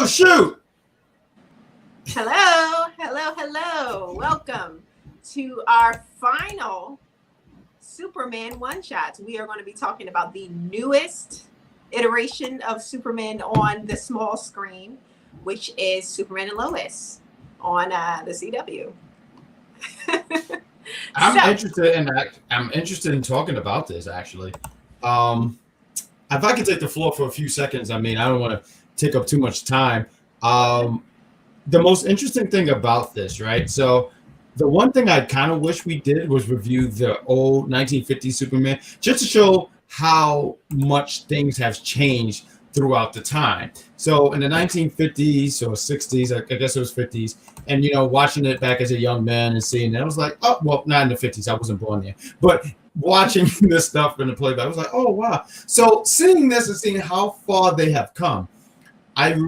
Oh, shoot. Hello. Welcome to our final SuperMan one-shots. We are going to be talking about the newest iteration of Superman on the small screen, which is Superman and Lois on the CW. I'm interested in talking about this, actually. If I could take the floor for a few seconds, I mean, I don't want to take up too much time. The most interesting thing about this, right? So the one thing I kind of wish we did was review the old 1950s Superman, just to show how much things have changed throughout the time. So in the 1950s or 60s, I guess it was 50s, and watching it back as a young man and seeing it, I was like, oh, well, not in the 50s, I wasn't born there, but watching this stuff in the playback, I was like, oh wow. So seeing this and seeing how far they have come, I just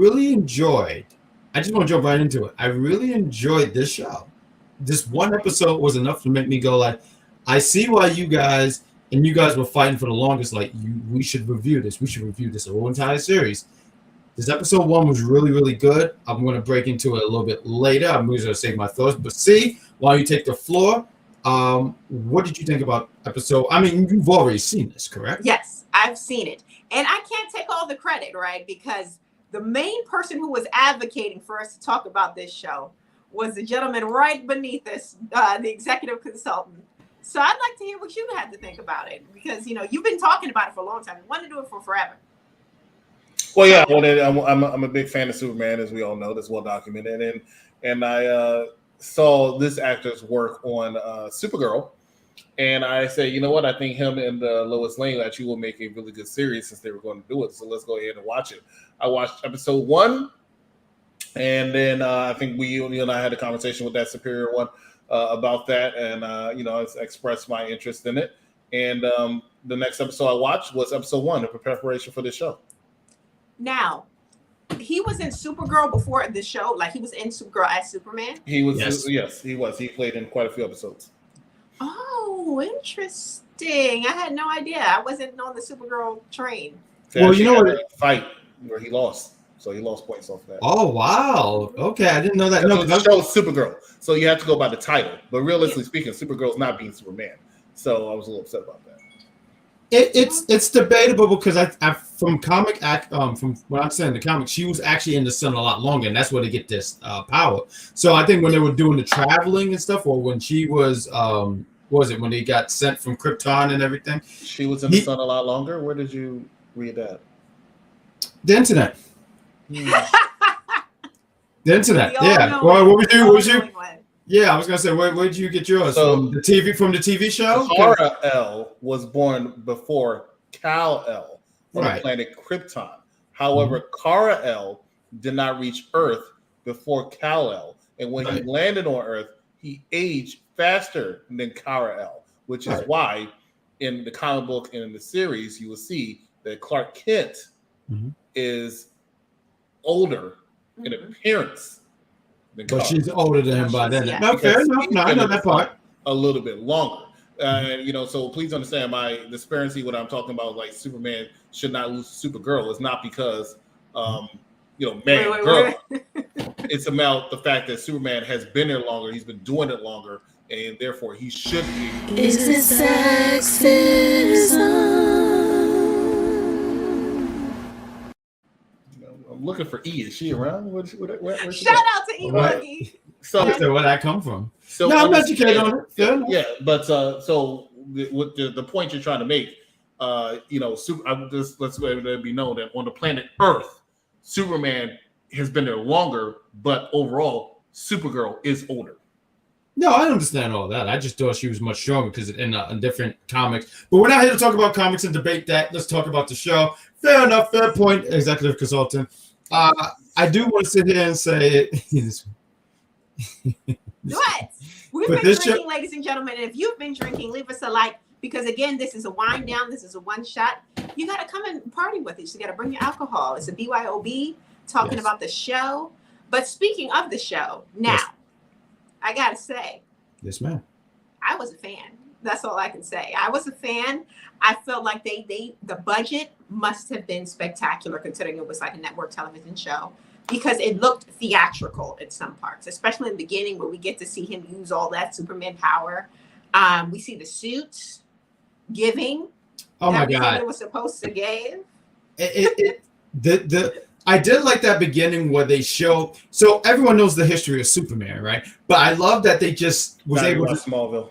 want to jump right into it. I really enjoyed this show. This one episode was enough to make me go like, I see why you guys were fighting for the longest. Like, we should review this. We should review this whole entire series. This episode 1 was really, really good. I'm going to break into it a little bit later. I'm going to save my thoughts. But see, while you take the floor, what did you think about episode? I mean, you've already seen this, correct? Yes, I've seen it. And I can't take all the credit, right? Because the main person who was advocating for us to talk about this show was the gentleman right beneath us, the executive consultant. So I'd like to hear what you had to think about it, because you've been talking about it for a long time. You wanted to do it for forever. Well, yeah. Well, I'm a big fan of Superman, as we all know. That's well documented, and I saw this actor's work on Supergirl, and I say, you know what? I think him and Lois Lane actually will make a really good series, since they were going to do it. So let's go ahead and watch it. I watched episode 1, and then I think you and I had a conversation with that Superior one about that, and I expressed my interest in it. And the next episode I watched was episode 1 in preparation for this show. Now, he was in Supergirl before the show. Like, he was in Supergirl as Superman. He was. Yes, he was. He played in quite a few episodes. Oh, interesting. I had no idea. I wasn't on the Supergirl train. So well, you know what? Fight where he lost. So he lost points off that. Oh, wow. Okay, I didn't know that. No, the show is Supergirl. So you have to go by the title. But realistically speaking, Supergirl's not being Superman. So I was a little upset about that. It's debatable, because I from what I'm saying, the comic, she was actually in the sun a lot longer, and that's where they get this power. So I think when they were doing the traveling and stuff, or when she was what was it when they got sent from Krypton and everything? She was in the sun a lot longer. Where did you read that? The internet. The internet. Yeah. Well, what was you? Yeah, I was gonna say, where did you get yours? So, from the TV show? Kal-El was born before Kal-El on the planet Krypton. However, Kal-El did not reach Earth before Kal-El, and when he landed on Earth, he aged faster than Kal-El, which is why in the comic book and in the series you will see that Clark Kent is older in appearance. But she's older than him by then. Yeah. No, fair enough. No, I know that part. A little bit longer. So please understand my disparity when I'm talking about, like, Superman should not lose to Supergirl. It's not because, girl. It's about the fact that Superman has been there longer. He's been doing it longer, and therefore he should be. Is it sexism? I'm looking for E. Is she around? Shout out to E. Boogie. So where that come from? So no, I'm educated on it. Yeah, but so with the point you're trying to make, let's let it be known that on the planet Earth, Superman has been there longer, but overall, Supergirl is older. No, I understand all that. I just thought she was much stronger because in different comics. But we're not here to talk about comics and debate that. Let's talk about the show. Fair enough. Fair point, executive consultant. I do want to sit here and say what? We've been drinking, ladies and gentlemen. And if you've been drinking, leave us a like, because again, this is a wind down. This is a one shot. You got to come and party with us. You got to bring your alcohol. It's a BYOB talking about the show. But speaking of the show, now I got to say, yes, ma'am. I was a fan. That's all I can say. I was a fan. I felt like the budget must have been spectacular, considering it was like a network television show. because it looked theatrical in some parts, especially in the beginning where we get to see him use all that Superman power. We see the suits giving. Oh my God! It was supposed to give. I did like that beginning where they show. So everyone knows the history of Superman, right? But I love that they just was able to Smallville.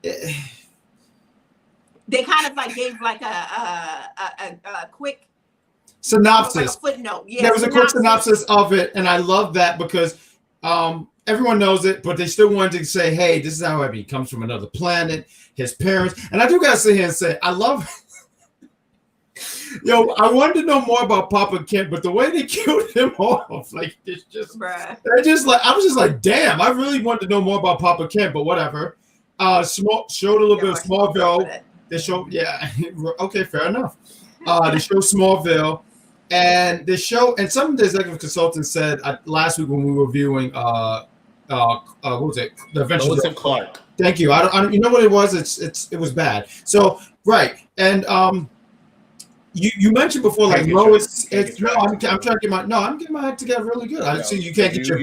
They kind of like gave like a quick synopsis, like a footnote. Yeah, there was a quick synopsis of it, and I love that because everyone knows it, but they still wanted to say, "Hey, this is how he comes from another planet." His parents, and I do gotta sit here and say, I love. Yo, I wanted to know more about Papa Kent, but the way they killed him off, like it's just, they're just like, I was just like, damn, I really wanted to know more about Papa Kent, but whatever. Showed a little bit of Smallville. They showed, yeah, okay, fair enough. They showed Smallville, and they show, and some of the executive consultants said last week when we were viewing, what was it? The Adventures Lois of and Clark. Thank you. I don't, you know what it was? It was bad. So right, and you mentioned before like Lois. I'm trying to get I'm getting my act together really good. I see you can't get your.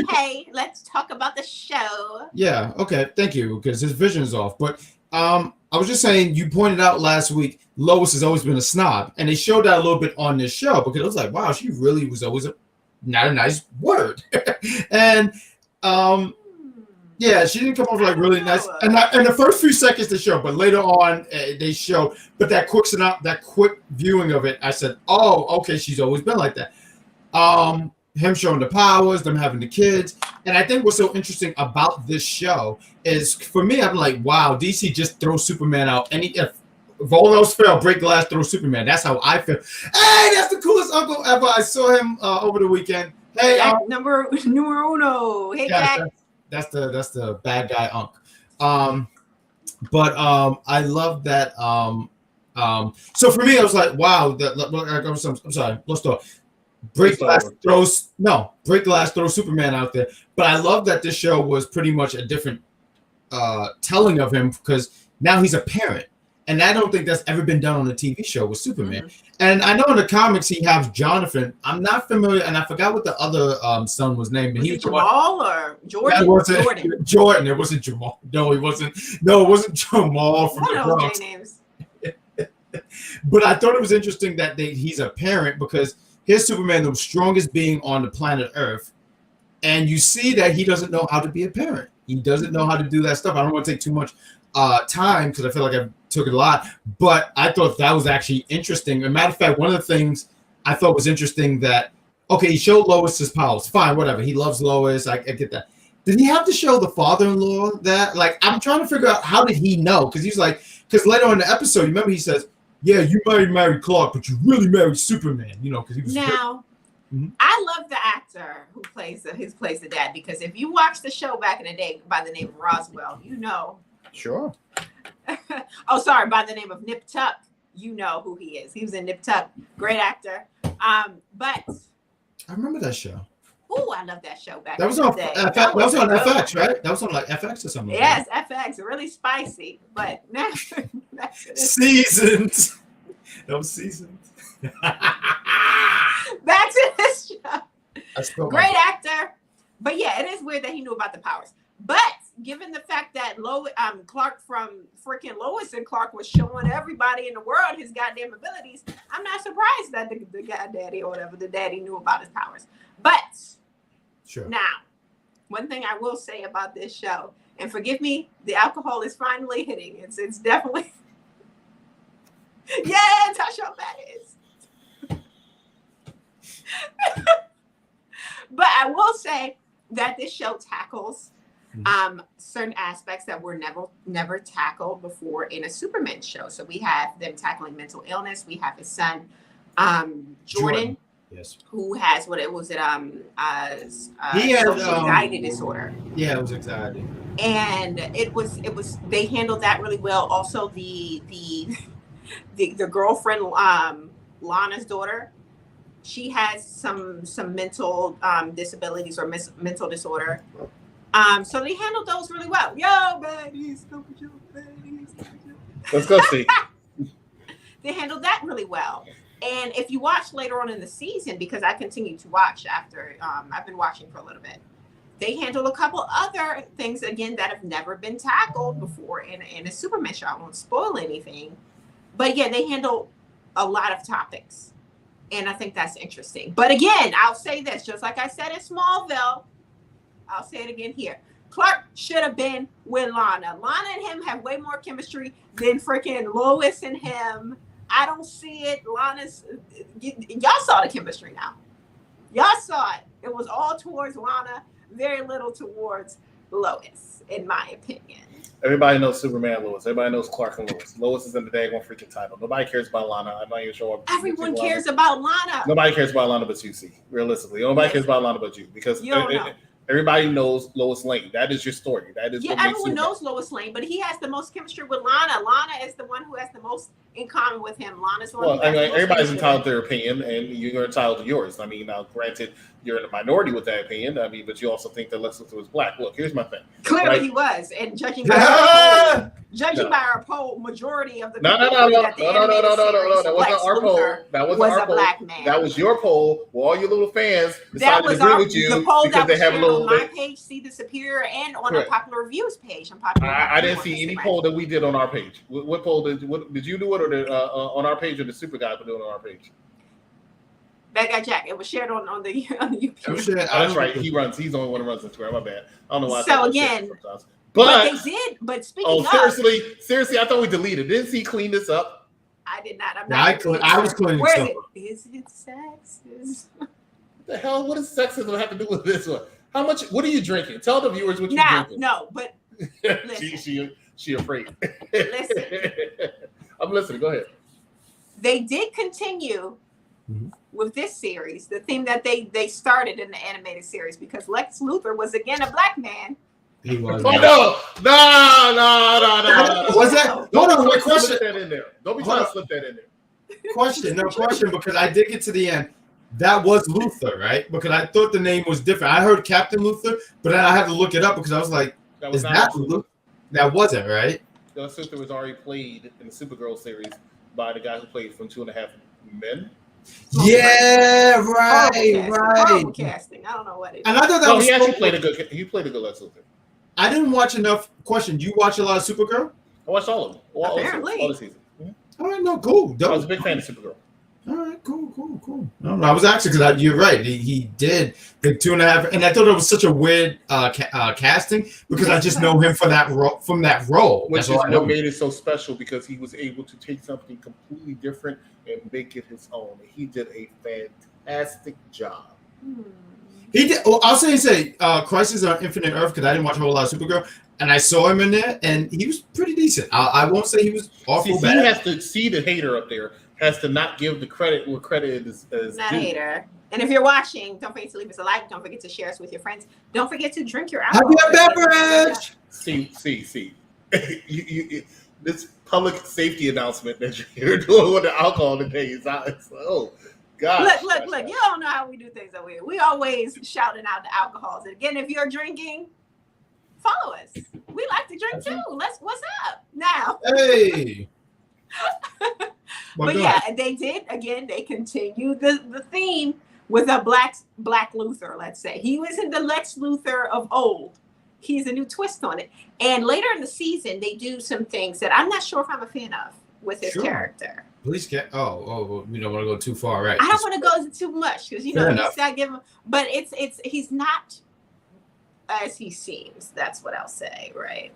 Hey, let's talk about the show. Yeah. Okay. Thank you, because his vision is off. But I was just saying, you pointed out last week Lois has always been a snob, and they showed that a little bit on this show because it was like, wow, she really was always not a nice word, and yeah, she didn't come off like really nice, and the first few seconds they show, but later on they show. But that quick viewing of it, I said, "Oh, okay, she's always been like that." Him showing the powers, them having the kids, and I think what's so interesting about this show is, for me, I'm like, "Wow, DC just throws Superman out. If all else fail, break glass, throw Superman." That's how I feel. Hey, that's the coolest uncle ever. I saw him over the weekend. Hey, numero uno. Hey, Jack. That's the bad guy Unc. But I love that. So for me, I was like, wow. I'm sorry. Let's talk. Break glass, throw Superman out there. But I love that this show was pretty much a different telling of him, because now he's a parent. And I don't think that's ever been done on a TV show with Superman. Mm-hmm. And I know in the comics he has Jonathan. I'm not familiar, and I forgot what the other son was named. Was it Jamal or Jordan? Jordan. It wasn't Jamal. No, he wasn't. No, it wasn't Jamal from the Bronx. Names. But I thought it was interesting that he's a parent, because here's Superman, the strongest being on the planet Earth, and you see that he doesn't know how to be a parent. He doesn't know how to do that stuff. I don't want to take too much time, because I feel like I took it a lot, but I thought that was actually interesting. As a matter of fact, one of the things I thought was interesting that, okay, he showed Lois his powers. Fine, whatever. He loves Lois. I get that. Did he have to show the father-in-law that? Like, I'm trying to figure out, how did he know? Because he's like, because later on in the episode, you remember he says, yeah, you married Clark, but you really married Superman, because he was. Now, I love the actor who plays the dad, because if you watch the show back in the day by the name of Roswell, Sure. Oh, sorry, by the name of Nip Tuck, you know who he is. He was in Nip Tuck. Great actor. But I remember that show. Oh, I love that show back. That was on that was on FX, right? That was on like FX or something. Yes, like FX. Really spicy, but seasoned. That was seasoned. Back to this show. Great actor. But yeah, it is weird that he knew about the powers. But given the fact that Clark from freaking Lois and Clark was showing everybody in the world his goddamn abilities, I'm not surprised that the goddaddy or whatever, the daddy, knew about his powers. But sure. Now, one thing I will say about this show, and forgive me, the alcohol is finally hitting. It's definitely yeah, that's how that is. But I will say that this show tackles certain aspects that were never tackled before in a Superman show. So we have them tackling mental illness. We have his son, Jordan. Yes. Who has he has anxiety disorder. Yeah, it was anxiety. And it was they handled that really well. Also the girlfriend, Lana's daughter, she has some mental disabilities or mental disorder. So they handled those really well. Yo, baddies, let's go see. They handled that really well. And if you watch later on in the season, because I continue to watch after I've been watching for a little bit, they handle a couple other things again that have never been tackled before in a Superman show. I won't spoil anything, but yeah, they handle a lot of topics, and I think that's interesting. But again, I'll say this, just like I said in Smallville, I'll say it again here. Clark should have been with Lana. Lana and him have way more chemistry than freaking Lois and him. I don't see it. Lana's, y'all saw the chemistry now. Y'all saw it. It was all towards Lana, very little towards Lois, in my opinion. Everybody knows Superman Lois. Everybody knows Clark and Lois. Lois is in the daggone freaking title. Nobody cares about Lana. I'm not even sure. Everyone cares about Lana. Nobody cares about Lana but you, see. Realistically. Nobody cares about Lana but you. Because you don't know. Everybody knows Lois Lane. That is your story. That is what everyone knows Lois Lane, but he has the most chemistry with Lana. Lana is the one who has the most in common with him. Lana's the one. Well, I mean, everybody's entitled to their opinion, and you're entitled to yours. I mean, now, granted, you're in a minority with that opinion. I mean, but you also think that Lex Luthor was black. Look, here's my thing. Clearly, right? He was, and judging by our poll, majority of the no. That wasn't our poll. That wasn't our poll. Black man. That was your poll. Well, all your little fans decided to agree with you the poll because that they have a little. On my page, See the Superior, and on a popular reviews page. I didn't see any poll that we did on our page. What poll did you do it, or on our page, or the Super Guy put it on our page? That guy Jack. It was shared on the YouTube. That's right. He's the only one who runs on Twitter. My bad. I don't know why. So again, but they did. But speaking of, seriously, I thought we deleted. Didn't he clean this up? I did not. I was cleaning Where stuff. Is it sexist? What the hell? What does sexism have to do with this one? How much? What are you drinking? Tell the viewers what you're drinking. No, but she afraid. Listen, I'm listening. Go ahead. They did continue with this series, the theme that they started in the animated series, because Lex Luthor was again a black man. He was. Oh no! Was that? Hold on, wait, question that in there. Don't be trying to slip that in there. Question, because I did get to the end. That was Luthor, right? Because I thought the name was different. I heard Captain Luthor, but then I had to look it up because I was like, "Is that Luthor?" That wasn't right. Lex Luthor was already played in the Supergirl series by the guy who played from 2.5 Men. Yeah, right. Horrible casting. I don't know what it is. And I thought that was he actually played a good. He played a good Lex Luthor. I didn't watch enough. Question: do you watch a lot of Supergirl? I watched all of them. Apparently. All the season. All right, no, cool. I was a big fan of Supergirl. All right, cool. I don't know. I was actually because you're right. He did the 2.5, and I thought it was such a weird casting because I just know him from that role. Which is what made it so special because he was able to take something completely different and make it his own. He did a fantastic job. He did. Well, I'll say Crisis on Infinite Earth because I didn't watch a whole lot of Supergirl, and I saw him in there, and he was pretty decent. I won't say he was awful bad. He has to see the hater up there. Has to not give the credit where credit is not due. Hater. And if you're watching, don't forget to leave us a like. Don't forget to share us with your friends. Don't forget to drink your alcohol. Have your beverage. See. This public safety announcement that you're doing with the alcohol today is out. Oh, God. Look. You don't know how we do things over here. We always shouting out the alcohols. And again, if you're drinking, follow us. We like to drink too. What's up now? Hey. But yeah, they did again. They continued the theme with a black Luthor. Let's say he was in the Lex Luthor of old. He's a new twist on it. And later in the season, they do some things that I'm not sure if I'm a fan of with his character. Please get. Oh, we don't want to go too far, right? I don't want to go too much because he's not giving. But he's not as he seems. That's what I'll say, right?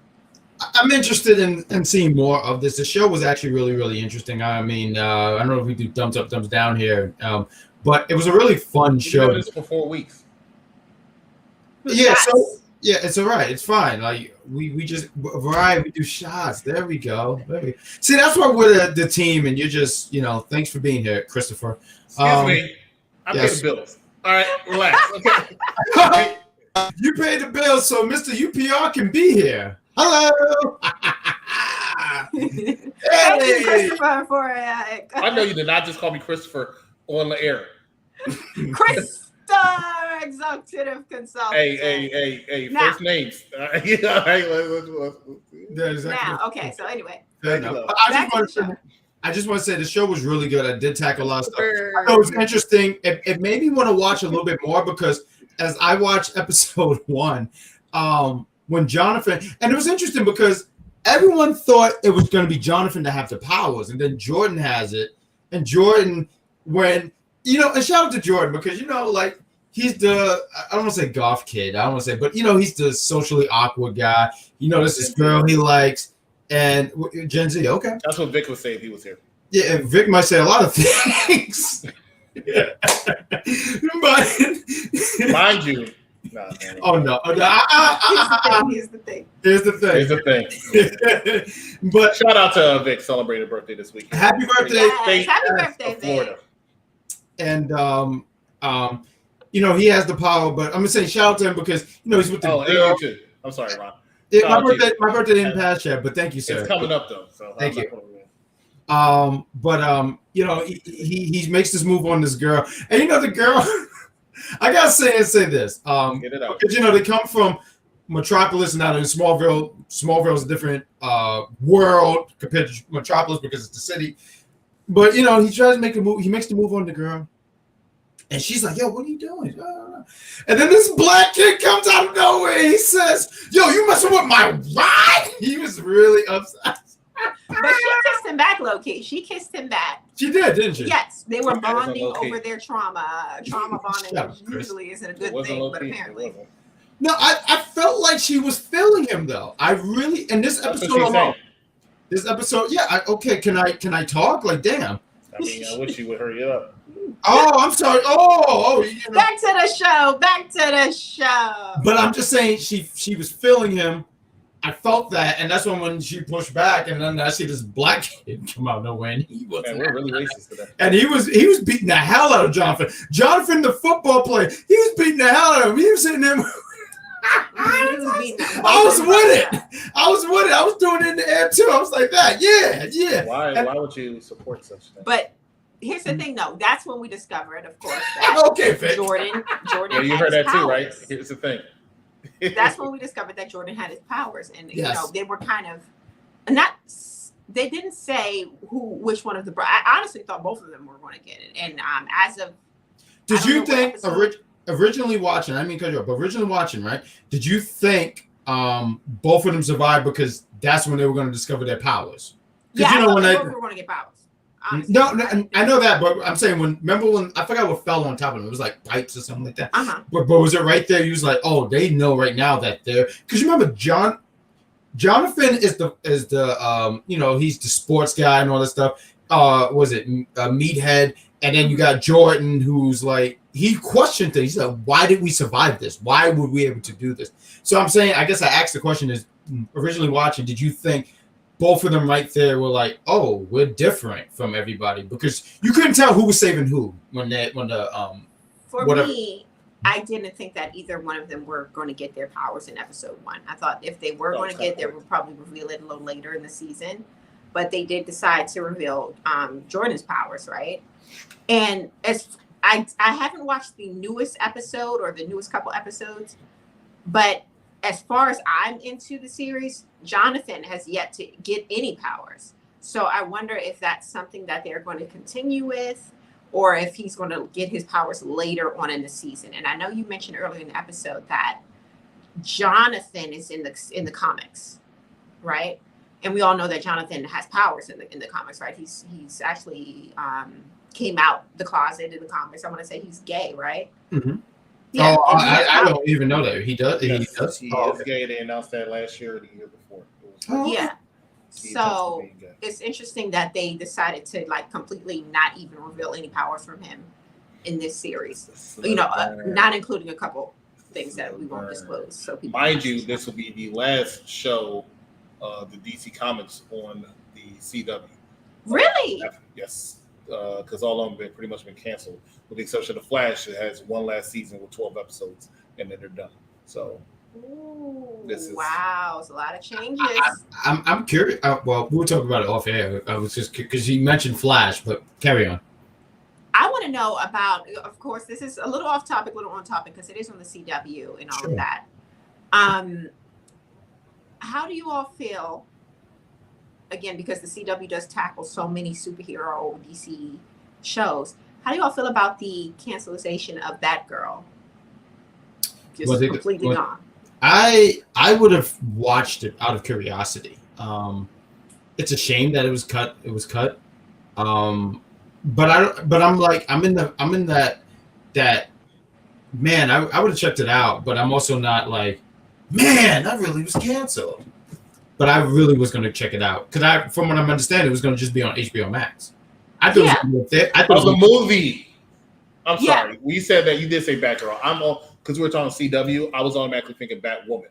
I'm interested in seeing more of this. The show was actually really, really interesting. I mean, I don't know if we do thumbs up, thumbs down here, but it was a really fun show. Did this for 4 weeks. Yeah, so it's all right. It's fine. Like we just variety. We do shots. There we go. See, that's why we're the team, and you're just Thanks for being here, Christopher. Excuse me. I pay the bills. All right, relax. Okay. You pay the bills, so Mr. UPR can be here. Hello. Hey. Thank you, Christopher, for I know you did not just call me Christopher on the air. Krista, executive consultant. Hey, now, first names. Now, okay, so anyway. I just want to I just want to say the show was really good. I did tackle a lot of stuff. I thought it was interesting. It made me want to watch a little bit more because as I watched episode 1, when Jonathan, and it was interesting because everyone thought it was going to be Jonathan to have the powers, and then Jordan has it, and Jordan, when and shout out to Jordan because like he's the I don't want to say goth kid, I don't want to say, but he's the socially awkward guy. There's this girl he likes. And Gen Z, okay. That's what Vic would say if he was here. Yeah, Vic might say a lot of things. But mind you. Nah, oh no. Here's the thing. But shout out to Vic, celebrated birthday this week. Happy birthday. Yes, happy birthday, Vic. And he has the power, but I'm gonna say shout out to him because he's with the girl. You too. I'm sorry, Ron. My birthday didn't pass yet, but thank you, sir. It's coming up though, so thank you. He makes this move on this girl, and the girl. I gotta say this. Get it out. Because they come from Metropolis, and now in Smallville. Smallville is a different world compared to Metropolis because it's the city. But he tries to make a move. He makes the move on the girl. And she's like, yo, what are you doing? And then this black kid comes out of nowhere. He says, yo, you messing with my ride? He was really upset. But she kissed him back, low-key. She kissed him back. She did, didn't she? Yes, they were bonding over their trauma. Trauma bonding, which usually isn't a good thing, but apparently. No, I felt like she was feeling him, though. I really, in this episode alone. This episode, yeah, can I talk? Like, damn. I mean, I wish you would hurry up. Oh, I'm sorry. Back to the show. But I'm just saying, she was feeling him. I felt that, and that's when she pushed back, and then I see this black kid come out of nowhere, and he was. We're really racist today. And he was beating the hell out of Jonathan. Jonathan, the football player, he was beating the hell out of him. He was sitting there. I was with it. I was doing it in the air too. I was like that. Yeah. Why would you support such things? But here's the thing, though. That's when we discovered, of course, that okay, Jordan. Yeah, you heard that powers. Too, right? Here's the thing. That's when we discovered that Jordan had his powers, and they were kind of not. They didn't say which one of the. I honestly thought both of them were going to get it, and as of. Did you think originally watching? I mean, cut you off, but originally watching, right? Did you think both of them survived because that's when they were going to discover their powers? Yeah, I thought both were going to get powers. Honestly, no, I know that, but I'm saying remember when I forgot what fell on top of them? It was like pipes or something like that. But was it right there? You was like, oh, they know right now that they're because you remember Jonathan is the he's the sports guy and all that stuff. Was it Meathead? And then you got Jordan, who's like he questioned things. He's like, why did we survive this? Why would we be able to do this? So I'm saying, I guess I asked the question is originally watching, did you think? Both of them right there were like, "Oh, we're different from everybody," because you couldn't tell who was saving who For me, I didn't think that either one of them were going to get their powers in episode 1. I thought if they were going to get there, we'll probably reveal it a little later in the season. But they did decide to reveal Jordan's powers, right? And as I haven't watched the newest episode or the newest couple episodes, but as far as I'm into the series, Jonathan has yet to get any powers. So I wonder if that's something that they're going to continue with or if he's going to get his powers later on in the season. And I know you mentioned earlier in the episode that Jonathan is in the comics, right? And we all know that Jonathan has powers in the comics, right? He's actually came out the closet in the comics. I want to say he's gay, right? Mm-hmm. Yeah, I don't even know that he does. Yes, he does. He is gay. They announced that last year or the year before. Yeah. So it's interesting that they decided to completely not even reveal any powers from him in this series. Not including a couple things that we won't disclose. So people mind you, this will be the last show the DC Comics on the CW. Really? Yes. Because all of them have pretty much been canceled, with the exception of Flash. It has one last season with 12 episodes, and then they're done. So, it's a lot of changes. I'm curious. Well, we'll talk about it off air. I was just because you mentioned Flash, but carry on. I want to know about. Of course, this is a little off topic, a little on topic because it is on the CW and all of that. How do you all feel again, because the CW does tackle so many superhero DC shows. How do y'all feel about the cancellation of Batgirl? Just completely gone. I would have watched it out of curiosity. It's a shame that it was cut. It was cut. But I'm in that man. I would have checked it out, but I'm also not like, man, that really was canceled. But I really was going to check it out because from what I'm understanding, it was going to just be on HBO Max. I thought it was there. I thought it was a movie. I'm sorry. We said that you did say Batgirl. I'm on because we were talking CW. I was automatically thinking Batwoman.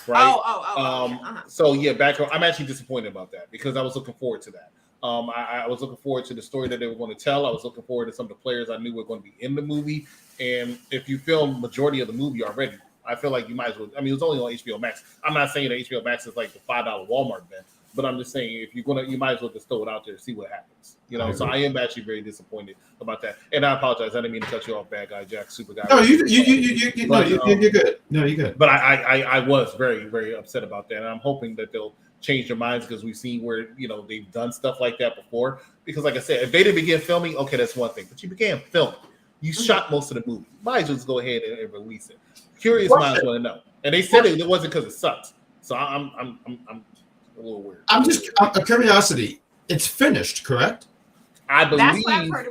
Right. So yeah, Batgirl. I'm actually disappointed about that because I was looking forward to that. I was looking forward to the story that they were going to tell. I was looking forward to some of the players I knew were going to be in the movie. And if you film majority of the movie already, I feel like you might as well. I mean, it was only on HBO Max. I'm not saying that HBO Max is like the $5 Walmart bin, but I'm just saying if you're gonna, you might as well just throw it out there and see what happens. You know. So I am actually very disappointed about that. And I apologize. I didn't mean to cut you off, bad guy, Jack, super guy. No, you're good. No, you're good. But I was very, very upset about that, and I'm hoping that they'll change their minds because we've seen where they've done stuff like that before. Because like I said, if they didn't begin filming, okay, that's one thing. But you began filming. You shot most of the movie. Might as well just go ahead and release it. Curious minds want to know, and they said it wasn't because it sucks. So I'm a little weird. I'm just a curiosity. It's finished, correct? I believe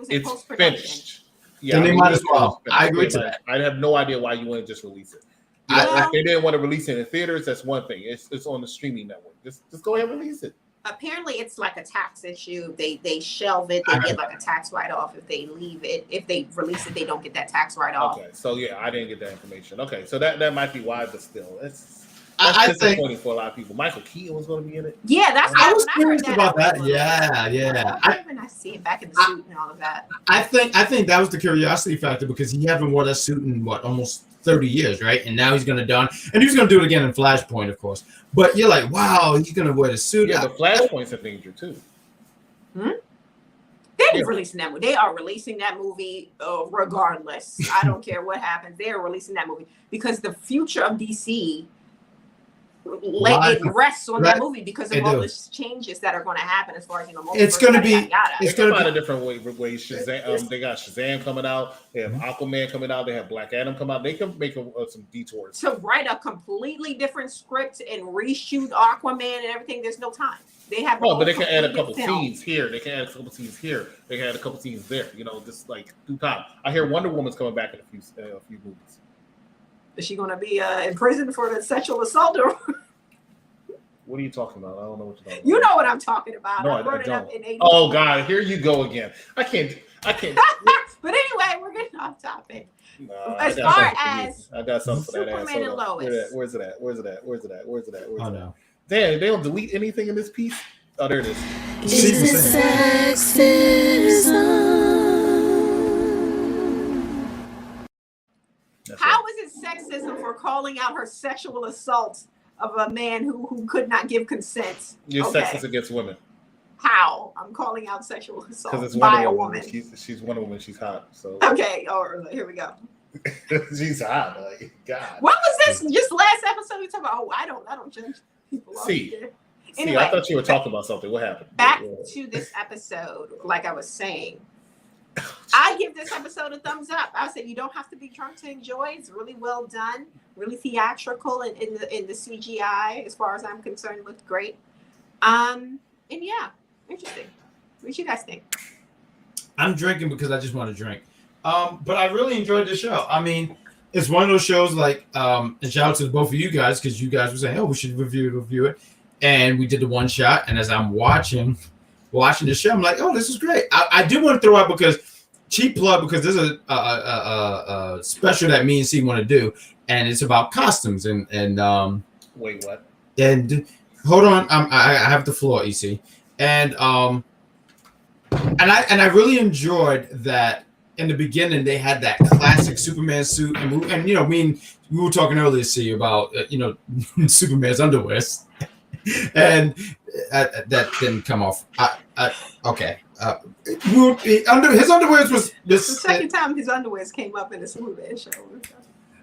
it's finished. Yeah, then they might as well. I agree to that. I have no idea why you want to just release it. If they didn't want to release it in theaters, that's one thing. It's on the streaming network. Just go ahead and release it. Apparently, it's like a tax issue. They shelve it. They get like a tax write-off if they leave it. If they release it, they don't get that tax write-off. Okay, so yeah, I didn't get that information. Okay, so that might be why, but still, that's disappointing for a lot of people. Michael Keaton was going to be in it. Yeah, that's. I was curious about that. Yeah. I see him back in the suit and all of that. I think that was the curiosity factor because he haven't worn that suit in almost 30 years, right? And now he's going to don, and he's going to do it again in Flashpoint, of course. But you're like, wow, he's going to wear the suit. Yeah, the Flashpoint's a danger too. They're releasing that movie. They are releasing that movie regardless. I don't care what happens. They are releasing that movie because the future of DC it rests on that movie because of all the changes that are going to happen as far as it's going to be it's going to be a different way. Shazam, they got Shazam coming out. They have Aquaman coming out. They have Black Adam coming out. They can make some detours to write a completely different script and reshoot Aquaman and everything. There's no time. They have but they can add a couple scenes here. They can add a couple scenes here. They can add a couple scenes there. Just like through time. I hear Wonder Woman's coming back in a few movies. Is she going to be in prison for the sexual assault? Or what are you talking about? I don't know what you're talking about. You know what I'm talking about. No, I brought it up in 80. Oh God, here you go again. I can't. But anyway, we're getting off topic. As far as I got something for that ass. SuperMan and Lois. Where's it at? Oh no. Damn, they don't delete anything in this piece. Oh, there it is. Is it sexism? How is it sexism for calling out her sexual assault of a man who could not give consent? You're sexist against women. How? I'm calling out sexual assault because it's by a woman. She's Wonder Woman. She's hot. So okay. Here we go. She's hot. Like God. What was this? Just last episode we talked about. Oh, I don't judge people. Anyway, I thought you were talking about something. What happened? Back to this episode. Like I was saying, I give this episode a thumbs up. I said you don't have to be drunk to enjoy. It's really well done, really theatrical, and in the CGI, as far as I'm concerned, it looked great. And yeah, interesting. What do you guys think? I'm drinking because I just want to drink. But I really enjoyed the show. I mean, it's one of those shows like, and shout out to both of you guys because you guys were saying, oh, we should review it. And we did the one shot. And as I'm watching the show, I'm like, oh, this is great. I do want to throw out because cheap plug because there's a special that me and C want to do. And it's about costumes. And wait, what? And hold on. I have the floor, EC. And I really enjoyed that. In the beginning, they had that classic Superman suit, and we were talking earlier, see about Superman's underwear, and that didn't come off. Okay, his underwear was the second time his underwear came up in the Superman show.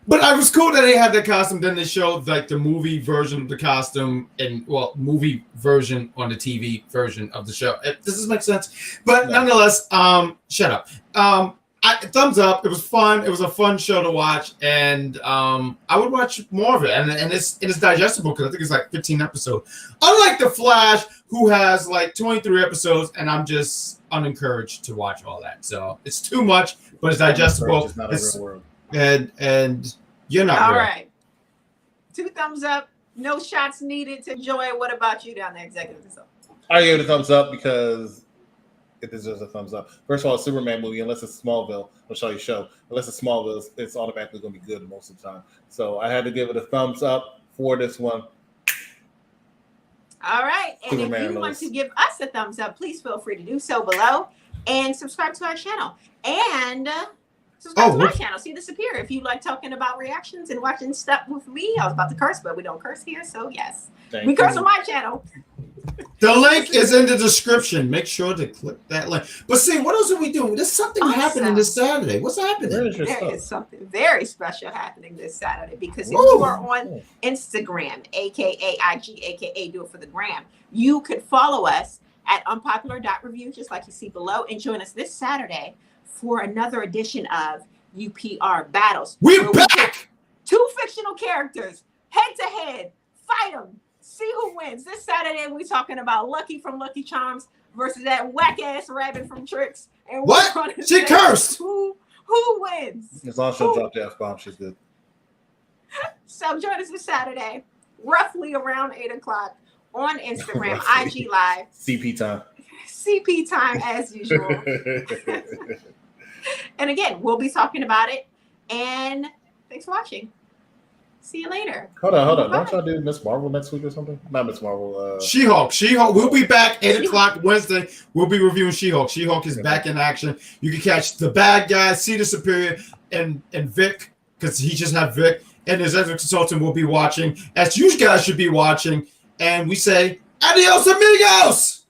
But it was cool that they had the costume. Then they showed like the movie version of the costume and movie version on the TV version of the show. Does this make sense? But nonetheless, shut up. Thumbs up. It was fun. It was a fun show to watch, and I would watch more of it. And it's digestible because I think it's like 15 episodes. Unlike The Flash, who has like 23 episodes, and I'm just unencouraged to watch all that. So it's too much, but it's digestible. It's not a real world. And you're not all real. right. 2 thumbs up. No shots needed to enjoy. What about you down there, executive consult? I gave it a thumbs up because it deserves a thumbs up. First of all, a Superman movie, unless it's Smallville, I'll show you show. Unless it's Smallville, it's automatically going to be good most of the time. So I had to give it a thumbs up for this one. All right. And Superman, if you want Lois. to give us a thumbs up, please feel free to do so below and subscribe to our channel. And subscribe to my channel. See this appear if you like talking about reactions and watching stuff with me. I was about to curse, but we don't curse here. So yes, we curse on my channel. The link is in the description. Make sure to click that link. But see, what else are we doing? There's something happening this Saturday. What's happening? There is something very special happening this Saturday because if you are on Instagram, aka IG, aka Do It For The Gram, you could follow us at unpopular.review, just like you see below, and join us this Saturday for another edition of UPR Battles. We're back! 2 fictional characters, head to head, fight them. See who wins. This Saturday, we're talking about Lucky from Lucky Charms versus that whack-ass rabbit from Tricks. And what? She cursed! Who wins? As long as she'll drop the F-bomb, she's good. So join us this Saturday, roughly around 8 o'clock on Instagram, IG Live. CP time. CP time as usual. And again, we'll be talking about it. And thanks for watching. See you later. Hold on. Bye. Don't y'all do Miss Marvel next week or something? Not Miss Marvel. She-Hulk. We'll be back 8 o'clock Wednesday. We'll be reviewing She-Hulk. She-Hulk is back in action. You can catch the bad guy, Cedar Superior, and Vic, because he just had Vic, and his executive consultant will be watching, as you guys should be watching. And we say, adios, amigos!